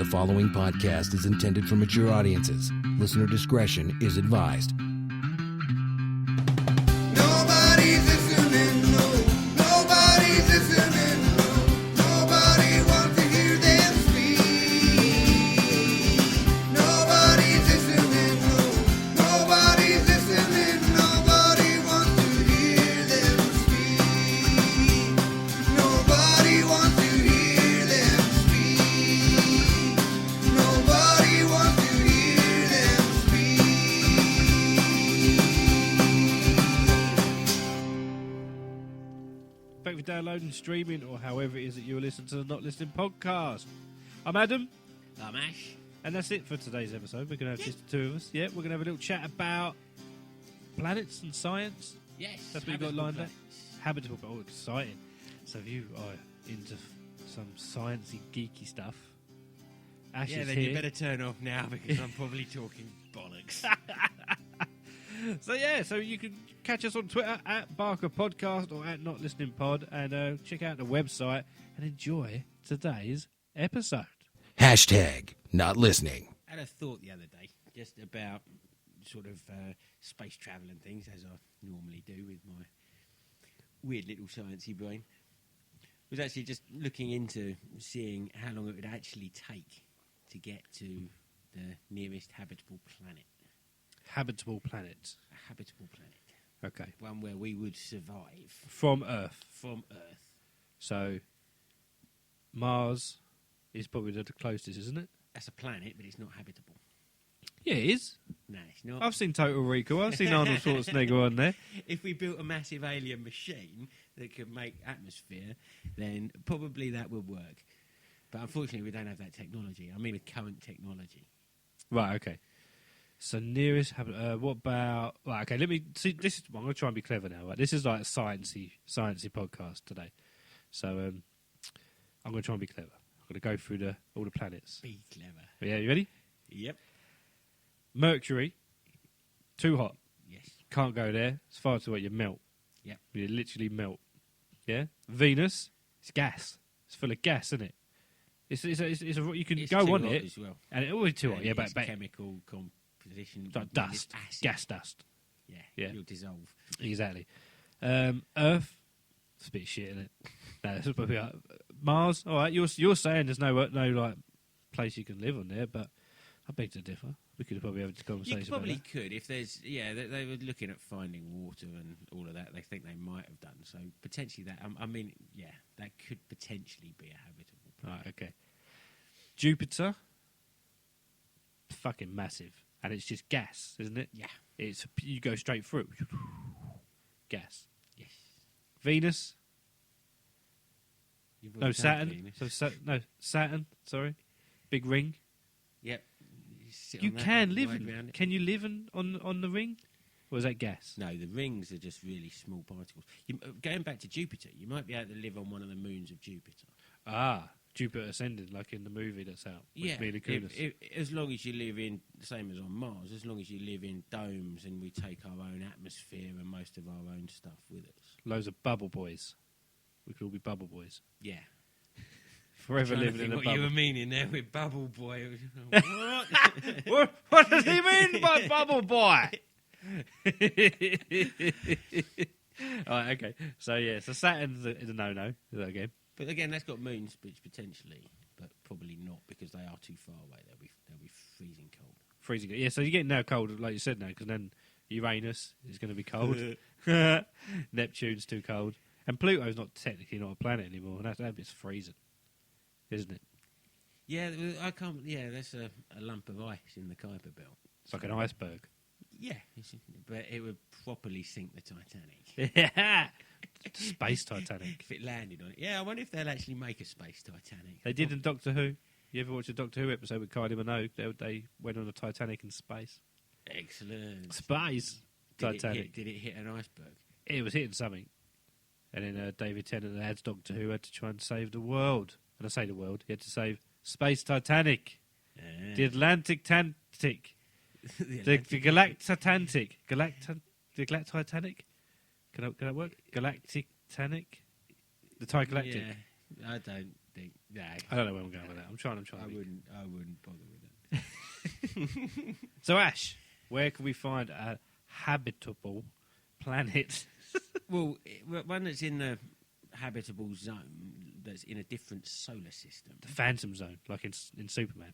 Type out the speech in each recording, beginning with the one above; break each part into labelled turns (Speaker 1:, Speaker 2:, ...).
Speaker 1: The following podcast is intended for mature audiences. Listener discretion is advised.
Speaker 2: Nobody's listening, no. Nobody's listening, no. Nobody wants to hear them speak. Nobody's listening, no. Nobody's listening. Nobody wants to hear them speak. Nobody wants to hear them speak. Nobody wants to hear them speak.
Speaker 3: Thank you for downloading, streaming, or however it is that you are listening to the Not Listening podcast. I'm Adam,
Speaker 4: I'm Ash.
Speaker 3: and that's it for today's episode. We're going to have just the two of us. Yeah, we're going to have a little chat about planets and science.
Speaker 4: Yes.
Speaker 3: That's what you got
Speaker 4: habitable
Speaker 3: lined up.
Speaker 4: planets.
Speaker 3: Habitable, oh, exciting. So if you are into some sciencey, geeky stuff, Ash
Speaker 4: Yeah,
Speaker 3: is
Speaker 4: then
Speaker 3: here.
Speaker 4: you better turn off now because I'm probably talking bollocks.
Speaker 3: So you can catch us on Twitter at Barker Podcast or at Not Listening Pod, and check out the website and enjoy today's episode.
Speaker 1: Hashtag not listening.
Speaker 4: I had a thought the other day just about sort of space travel and things, as I normally do with my weird little sciencey brain. Was actually just looking into seeing how long it would actually take to get to the nearest habitable planet.
Speaker 3: Habitable planet.
Speaker 4: A habitable planet.
Speaker 3: Okay.
Speaker 4: One where we would survive
Speaker 3: From Earth.
Speaker 4: from Earth.
Speaker 3: So Mars is probably the closest, isn't it?
Speaker 4: That's a planet, but it's not habitable.
Speaker 3: Yeah, it is.
Speaker 4: No, it's not.
Speaker 3: I've seen Total Recall. I've seen Arnold Schwarzenegger on there.
Speaker 4: If we built a massive alien machine that could make atmosphere, then probably that would work. But unfortunately, we don't have that technology. I mean, with current technology.
Speaker 3: Right, okay. So nearest what about... Right, okay, let me... See, this is... I'm going to try and be clever now, right? This is like a sciencey podcast today. So I'm going to try and be clever. I'm going to go through all the planets.
Speaker 4: Be clever.
Speaker 3: Yeah, you ready?
Speaker 4: Yep.
Speaker 3: Mercury, too hot.
Speaker 4: Yes.
Speaker 3: Can't go there. It's far too hot. You melt.
Speaker 4: Yep.
Speaker 3: You literally melt. Yeah. Venus, it's gas. It's full of gas, isn't it? It's you can
Speaker 4: It's
Speaker 3: go
Speaker 4: too
Speaker 3: on
Speaker 4: hot
Speaker 3: it,
Speaker 4: as well.
Speaker 3: and it's always too hot.
Speaker 4: And
Speaker 3: Yeah,
Speaker 4: it's
Speaker 3: but
Speaker 4: chemical composition.
Speaker 3: it's like
Speaker 4: with
Speaker 3: dust,
Speaker 4: this acid.
Speaker 3: gas dust.
Speaker 4: Yeah.
Speaker 3: Yeah.
Speaker 4: You'll dissolve.
Speaker 3: Exactly. Earth, it's a bit of shit, isn't it? No, this is probably Mars. All right, you're saying there's no like place you can live on there, but I beg to differ. We could probably have a conversation.
Speaker 4: You probably
Speaker 3: about
Speaker 4: could if there's they were looking at finding water and all of that. They think they might have done so. Potentially that. I mean, yeah, that could potentially be a habitable
Speaker 3: that.
Speaker 4: planet.
Speaker 3: Right, okay. Jupiter, fucking massive, and it's just gas, isn't it?
Speaker 4: Yeah.
Speaker 3: It's you go straight through. Gas.
Speaker 4: Yes.
Speaker 3: Venus.
Speaker 4: You've
Speaker 3: No,
Speaker 4: already done
Speaker 3: Saturn.
Speaker 4: Venus.
Speaker 3: Saturn. Sorry, big ring.
Speaker 4: Yep. Sit
Speaker 3: You
Speaker 4: on that
Speaker 3: can
Speaker 4: and
Speaker 3: live.
Speaker 4: ride around it.
Speaker 3: Can you live on the ring, or is that gas?
Speaker 4: No, the rings are just really small particles. Going back to Jupiter, you might be able to live on one of the moons of Jupiter.
Speaker 3: Ah, Jupiter Ascending, like in the movie that's out. With
Speaker 4: Yeah,
Speaker 3: Mila Kunis.
Speaker 4: as long as you live in, same as on Mars, as long as you live in domes and we take our own atmosphere and most of our own stuff with us.
Speaker 3: Loads of bubble boys. We could all be bubble boys.
Speaker 4: Yeah.
Speaker 3: Forever
Speaker 4: Trying to
Speaker 3: living in
Speaker 4: think
Speaker 3: a
Speaker 4: what you were
Speaker 3: bubble.
Speaker 4: meaning there with Bubble Boy. What?
Speaker 3: What does he mean by bubble boy? Alright, okay. So Saturn's a no-no. Is that again?
Speaker 4: But again, that's got moons, which potentially, but probably not because they are too far away. They'll be freezing cold.
Speaker 3: Freezing. Yeah, so you're getting now cold, like you said now, because then Uranus is going to be cold. Neptune's too cold. And Pluto's not technically not a planet anymore. That bit's freezing, isn't it?
Speaker 4: Yeah, I can't. Yeah, that's a lump of ice in the Kuiper Belt.
Speaker 3: It's like an iceberg.
Speaker 4: Yeah, but it would properly sink the Titanic
Speaker 3: Yeah. Space Titanic.
Speaker 4: if it landed on it. Yeah, I wonder if they'll actually make a space Titanic.
Speaker 3: They did in Doctor Who. You ever watch a Doctor Who episode with Kylie Minogue? They went on a Titanic in space.
Speaker 4: Excellent.
Speaker 3: Space Titanic.
Speaker 4: Did it hit an iceberg?
Speaker 3: It was hitting something. And then David Tennant adds Doctor Who had to try and save the world. And I say the world, he had to save Space Titanic. The Atlantic Tantic. The Galactitantic. The Galactitanic? Can that work? Galactic Titanic? The Thai Galactic.
Speaker 4: Yeah, I don't think. Nah,
Speaker 3: I don't know where I'm going with that. I'm trying.
Speaker 4: I wouldn't bother with that.
Speaker 3: So, Ash, where can we find a habitable planet?
Speaker 4: Well, one that's in the habitable zone, that's in a different solar system.
Speaker 3: The Phantom Zone, like in Superman.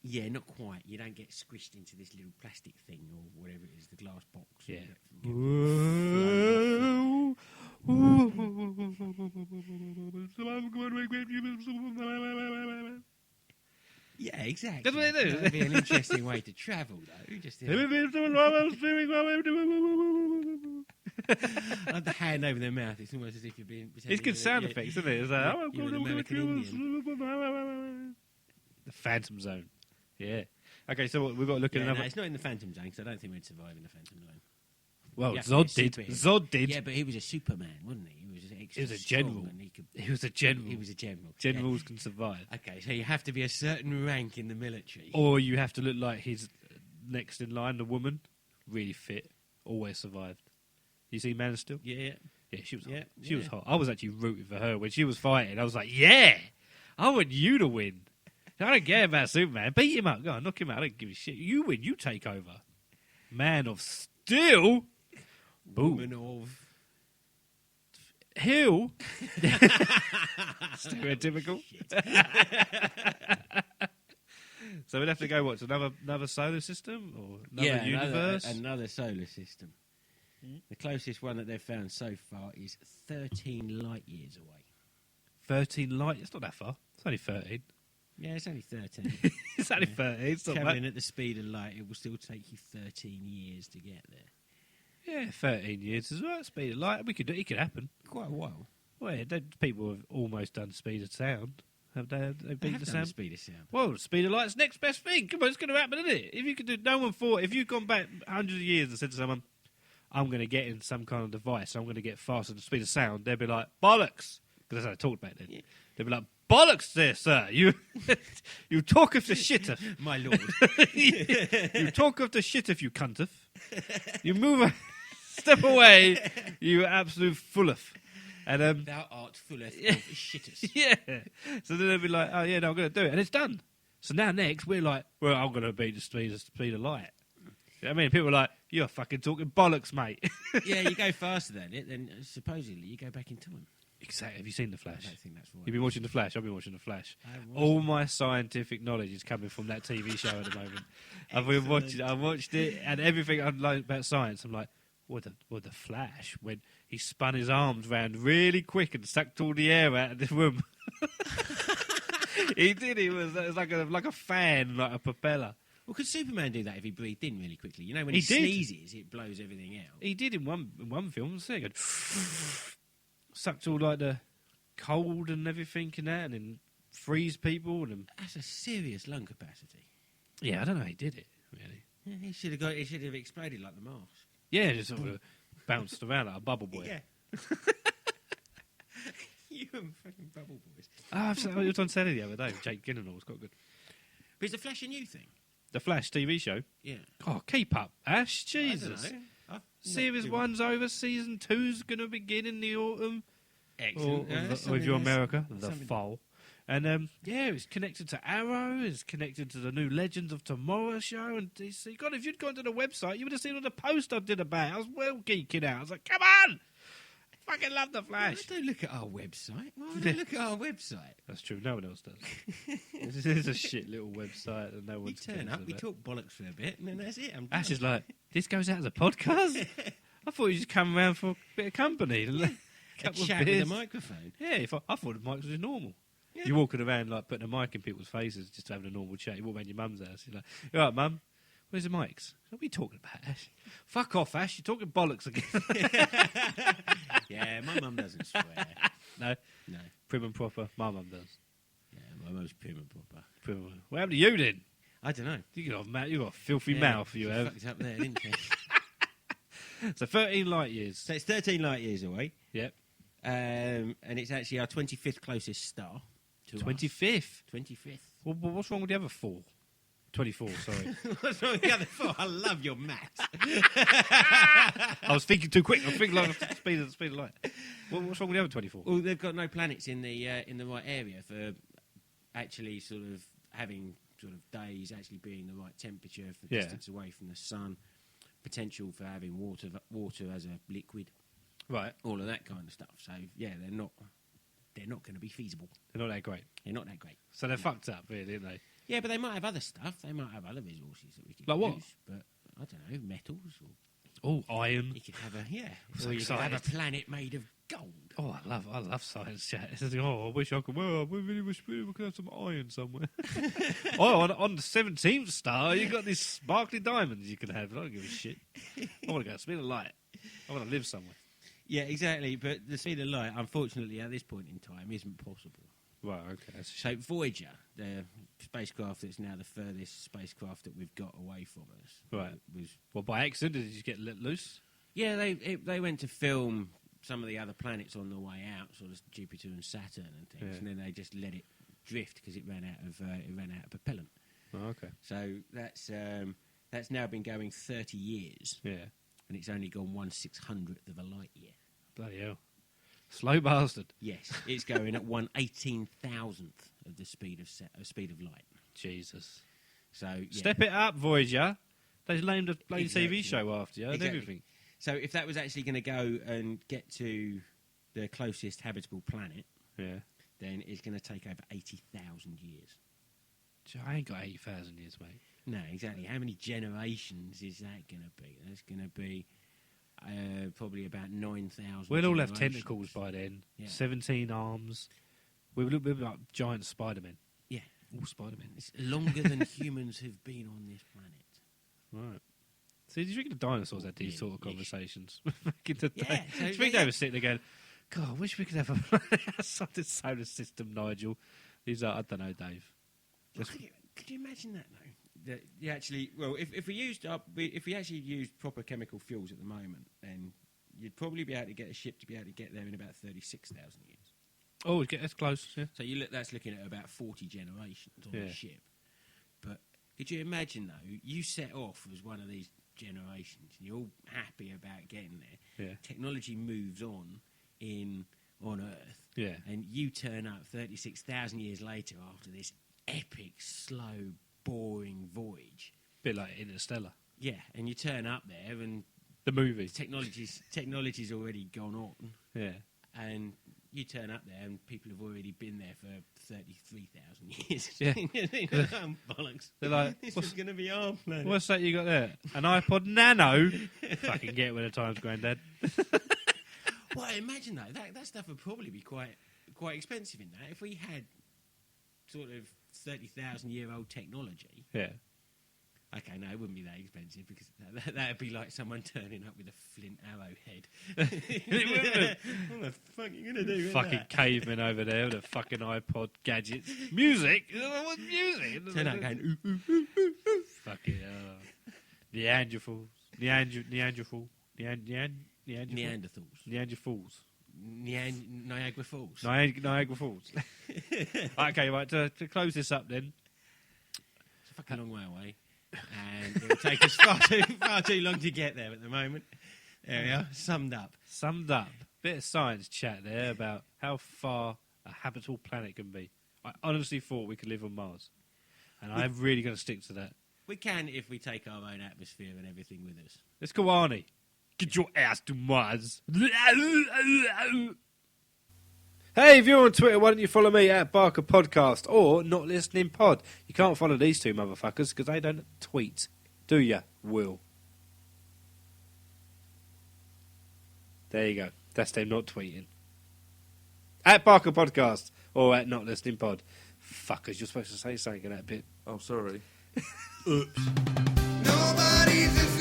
Speaker 4: Yeah, not quite. You don't get squished into this little plastic thing or whatever it is, the glass box.
Speaker 3: Yeah.
Speaker 4: Yeah, exactly.
Speaker 3: That's what they do.
Speaker 4: That'd be an interesting way to travel, though. Just have the hand over their mouth. It's almost as if you're being.
Speaker 3: It's good sound effects, isn't it? It's like,
Speaker 4: you're an American Indian.
Speaker 3: The Phantom Zone. Yeah. Okay, so we've got to look at
Speaker 4: Yeah,
Speaker 3: another.
Speaker 4: no, it's not in the Phantom Zone, because I don't think we'd survive in the Phantom Zone.
Speaker 3: Well,
Speaker 4: You have to be a
Speaker 3: Zod did.
Speaker 4: superhero.
Speaker 3: Zod did.
Speaker 4: Yeah, but he was a Superman, wasn't he? He was extra
Speaker 3: He was a
Speaker 4: strong
Speaker 3: general.
Speaker 4: and he could.
Speaker 3: He was a general.
Speaker 4: He was a general.
Speaker 3: Generals can survive.
Speaker 4: Yeah. Okay, so you have to be a certain rank in the military.
Speaker 3: Or you have to look like his next in line, the woman. Really fit. Always survived. You see Man of Steel?
Speaker 4: Yeah.
Speaker 3: Yeah, she was hot.
Speaker 4: Yeah,
Speaker 3: She was
Speaker 4: yeah.
Speaker 3: hot. I was actually rooting for her when she was fighting. I was like, yeah, I want you to win. I don't care about Superman. Beat him up. Go on, knock him out. I don't give a shit. You win. You take over. Man of Steel. Boom.
Speaker 4: Woman of.
Speaker 3: Hill. Stereotypical. So we'd have to go, what, to another solar system? Or another universe?
Speaker 4: Another solar system. The closest one that they've found so far is 13 light years away.
Speaker 3: 13 light. It's not that far. It's only 13.
Speaker 4: Yeah, it's only 13.
Speaker 3: It's only 13. It's not
Speaker 4: Travelling
Speaker 3: bad.
Speaker 4: at the speed of light, it will still take you 13 years to get there.
Speaker 3: Yeah, 13 years as well. Speed of light. We could do. It could happen.
Speaker 4: Quite a while.
Speaker 3: Well, yeah, people have almost done speed of sound. Have they? Have they
Speaker 4: They
Speaker 3: beaten
Speaker 4: have
Speaker 3: the
Speaker 4: done
Speaker 3: sound?
Speaker 4: the speed of sound.
Speaker 3: Well, speed of light's next best thing. Come on, it's going to happen, isn't it? If you could do, no one thought. If you'd gone back hundreds of years and said to someone, "I'm going to get in some kind of device. I'm going to get faster than the speed of sound," they'd be like, "Bollocks," because that's how they talked back then.
Speaker 4: Yeah.
Speaker 3: They'd be like, "Bollocks, there, sir. You, you talk of the shitteth.
Speaker 4: My lord.
Speaker 3: You talk of the shitteth, you cunteth. You move a step away, you absolute fulleth." And
Speaker 4: Thou art full of
Speaker 3: Yeah.
Speaker 4: shitters.
Speaker 3: yeah. So then they'd be like, "Oh yeah, no, I'm going to do it," and it's done. So now next we're like, "Well, I'm going to beat the speed of light." You know what I mean, people are like, "You're fucking talking bollocks, mate."
Speaker 4: Yeah, you go faster than it, then supposedly you go back in time.
Speaker 3: Exactly. Have you seen The
Speaker 4: I
Speaker 3: Flash?
Speaker 4: don't think that's right.
Speaker 3: You've been watching The Flash. I've been watching The Flash.
Speaker 4: I haven't watched
Speaker 3: All my scientific knowledge is coming from that TV show at the moment. I've been watching. I watched it, and everything I learned about science, I'm like, "What the Flash?" When he spun his arms round really quick and sucked all the air out of the room. He did. It was like a fan, like a propeller.
Speaker 4: Well, could Superman do that if he breathed in really quickly? You know, when
Speaker 3: He
Speaker 4: he
Speaker 3: did.
Speaker 4: sneezes, it blows everything out.
Speaker 3: He did in one film. So he sucked all like the cold and everything in that, and then freeze people. And then,
Speaker 4: That's a serious lung capacity.
Speaker 3: yeah, I don't know how he did it really.
Speaker 4: Yeah, he should have got. He should have exploded like the mask.
Speaker 3: Yeah, just sort of bounced around like a bubble boy.
Speaker 4: Yeah. You and fucking Bubble Boys.
Speaker 3: It was on Saturday the other day with Jake Gyllenhaal. It's quite good.
Speaker 4: But is the Flash a new thing?
Speaker 3: The Flash TV show.
Speaker 4: Yeah.
Speaker 3: Oh, keep up, Ash.
Speaker 4: I don't
Speaker 3: Jesus.
Speaker 4: know. I've
Speaker 3: Series
Speaker 4: not-
Speaker 3: 1's over. Season 2's going to begin in the autumn.
Speaker 4: Excellent.
Speaker 3: Or if you're America, the
Speaker 4: something-
Speaker 3: fall. And yeah, it's connected to Arrow. It's connected to the new Legends of Tomorrow show and DC. God, if you'd gone to the website, you would have seen all the posts I did about it. I was well geeking out. I was like, come on! I fucking love the
Speaker 4: Why
Speaker 3: Flash.
Speaker 4: don't look at our website? Why would I look at our website?
Speaker 3: That's true. No one else does. This is a shit little website that no
Speaker 4: We
Speaker 3: one
Speaker 4: turn up, we talk bollocks for a bit, and then that's it. I'm
Speaker 3: Ash
Speaker 4: done.
Speaker 3: is like, this goes out as a podcast? I thought you just come around for a bit of company.
Speaker 4: a
Speaker 3: Couple of
Speaker 4: chat with
Speaker 3: beers.
Speaker 4: a microphone.
Speaker 3: Yeah, I thought the mics was normal.
Speaker 4: Yeah.
Speaker 3: You're walking around like putting a mic in people's faces, just having a normal chat. You walk around your mum's house. You're like, "You all right, mum? Where's the mics? What are you talking about, Ash? Fuck off, Ash. You're talking bollocks again."
Speaker 4: Yeah, my mum doesn't swear.
Speaker 3: No,
Speaker 4: No.
Speaker 3: prim and proper. My mum does.
Speaker 4: Yeah, my mum's prim and proper.
Speaker 3: Prim and, what happened to you then?
Speaker 4: I don't know.
Speaker 3: You got a filthy mouth. You
Speaker 4: she
Speaker 3: have.
Speaker 4: fucked up there, didn't she?
Speaker 3: So 13 light years.
Speaker 4: So it's 13 light years away,
Speaker 3: Yep.
Speaker 4: and it's actually our 25th closest star to us.
Speaker 3: 25th.
Speaker 4: 25th.
Speaker 3: Well, what's wrong with the other 4? 24, sorry.
Speaker 4: What's wrong with the other 4? I love your maths.
Speaker 3: I was thinking too quick. I was thinking like the speed of light. What's wrong with the other 24?
Speaker 4: Well, they've got no planets in the right area for actually sort of having sort of days actually being the right temperature for distance away from the sun, potential for having water as a liquid,
Speaker 3: Right.
Speaker 4: all of that kind of stuff. So yeah, they're not going to be feasible.
Speaker 3: They're not that great.
Speaker 4: They're not that great.
Speaker 3: So they're fucked up, really, aren't they?
Speaker 4: Yeah, but they might have other stuff. They might have other resources that we could
Speaker 3: Like
Speaker 4: use.
Speaker 3: what?
Speaker 4: But I don't know, metals or
Speaker 3: Oh, iron.
Speaker 4: you could have a
Speaker 3: So
Speaker 4: or you could have a
Speaker 3: excited.
Speaker 4: planet made of gold.
Speaker 3: Oh, I love science chat. It's like, oh, I wish I could. Well, I really wish we could have some iron somewhere. Oh, on the 17th star, you got these sparkly diamonds you can have. I don't give a shit. I want to go speed of light. I want to live somewhere.
Speaker 4: Yeah, exactly. But the speed of light, unfortunately, at this point in time, isn't possible.
Speaker 3: Right. Okay. That's a shame.
Speaker 4: So Voyager, the spacecraft that's now the furthest spacecraft that we've got away from us,
Speaker 3: Right.
Speaker 4: was
Speaker 3: Well, by accident, did you get let loose?
Speaker 4: yeah. They went to film some of the other planets on the way out, sort of Jupiter and Saturn and things,
Speaker 3: Yeah.
Speaker 4: and then they just let it drift because it ran out of propellant.
Speaker 3: Oh, okay.
Speaker 4: So that's now been going 30 years,
Speaker 3: Yeah.
Speaker 4: and it's only gone 1/600th of a light year.
Speaker 3: Bloody hell. Slow bastard.
Speaker 4: Yes, it's going at 1/18,000th of the speed of light.
Speaker 3: Jesus.
Speaker 4: So yeah.
Speaker 3: Step it up, Voyager. They named a bloody
Speaker 4: Exactly.
Speaker 3: TV show after you and
Speaker 4: Exactly.
Speaker 3: everything.
Speaker 4: So if that was actually going to go and get to the closest habitable planet,
Speaker 3: Yeah.
Speaker 4: then it's going to take over 80,000 years.
Speaker 3: I ain't got 8,000 years, mate.
Speaker 4: No, exactly. How many generations is that going to be? That's going to be probably about 9,000.
Speaker 3: We'll all have
Speaker 4: generations.
Speaker 3: tentacles by then.
Speaker 4: Yeah.
Speaker 3: 17 arms. We'll look like giant Spider-Men.
Speaker 4: Yeah,
Speaker 3: All Spider-Men.
Speaker 4: it's longer than humans have been on this planet.
Speaker 3: Right. See, do you think the dinosaurs had these sort of
Speaker 4: Really?
Speaker 3: conversations back in the day?
Speaker 4: Yeah,
Speaker 3: Do you think they were sitting there going, God, I wish we could have a planet outside the solar system, Nigel? He's like, I don't know, Dave.
Speaker 4: Well, could you imagine that though? That you actually, well, if we actually used proper chemical fuels at the moment, then you'd probably be able to get a ship to be able to get there in about 36,000 years.
Speaker 3: Oh, that's close, yeah.
Speaker 4: So that's looking at about 40 generations on
Speaker 3: Yeah.
Speaker 4: a ship. But could you imagine though? You set off as one of these generations, and you're all happy about getting there.
Speaker 3: Yeah.
Speaker 4: Technology moves on Earth.
Speaker 3: Yeah.
Speaker 4: And you turn up 36,000 years later after this epic, slow, boring voyage.
Speaker 3: Bit like Interstellar.
Speaker 4: Yeah, and you turn up there and
Speaker 3: The movie.
Speaker 4: technology's already gone on,
Speaker 3: Yeah.
Speaker 4: and you turn up there and people have already been there for 33,000 years.
Speaker 3: Yeah.
Speaker 4: Oh, bollocks.
Speaker 3: They're like,
Speaker 4: This is going to be our planet.
Speaker 3: What's that you got there? An iPod Nano? Fucking get with the times, Grandad.
Speaker 4: Well, imagine that stuff would probably be quite expensive in that. If we had sort of 30,000-year-old technology.
Speaker 3: Yeah.
Speaker 4: Okay, no, it wouldn't be that expensive because that would be like someone turning up with a flint arrow head. What the fuck are you going to do with
Speaker 3: Fucking
Speaker 4: that?
Speaker 3: cavemen over there with a fucking iPod gadgets. Music? What's music?
Speaker 4: Turn up going, ooh, ooh, ooh, ooh, ooh.
Speaker 3: Fucking Neanderthals. Neanderthals.
Speaker 4: Niagara Falls.
Speaker 3: Niagara Falls. Okay, right, to close this up then.
Speaker 4: It's a fucking long way away. And it will take us far too long to get there at the moment. There we are, summed up.
Speaker 3: Bit of science chat there about how far a habitable planet can be. I honestly thought we could live on Mars. And I'm really going to stick to that.
Speaker 4: We can if we take our own atmosphere and everything with us.
Speaker 3: Let's go, Arnie. Get your ass to Mars. Hey, if you're on Twitter, why don't you follow me at Barker Podcast or Not Listening Pod? You can't follow these two motherfuckers because they don't tweet. Do ya, Will? There you go. That's them not tweeting. At Barker Podcast or at Not Listening Pod. Fuckers, you're supposed to say something in that bit.
Speaker 5: Oh, sorry.
Speaker 2: Nobody's listening.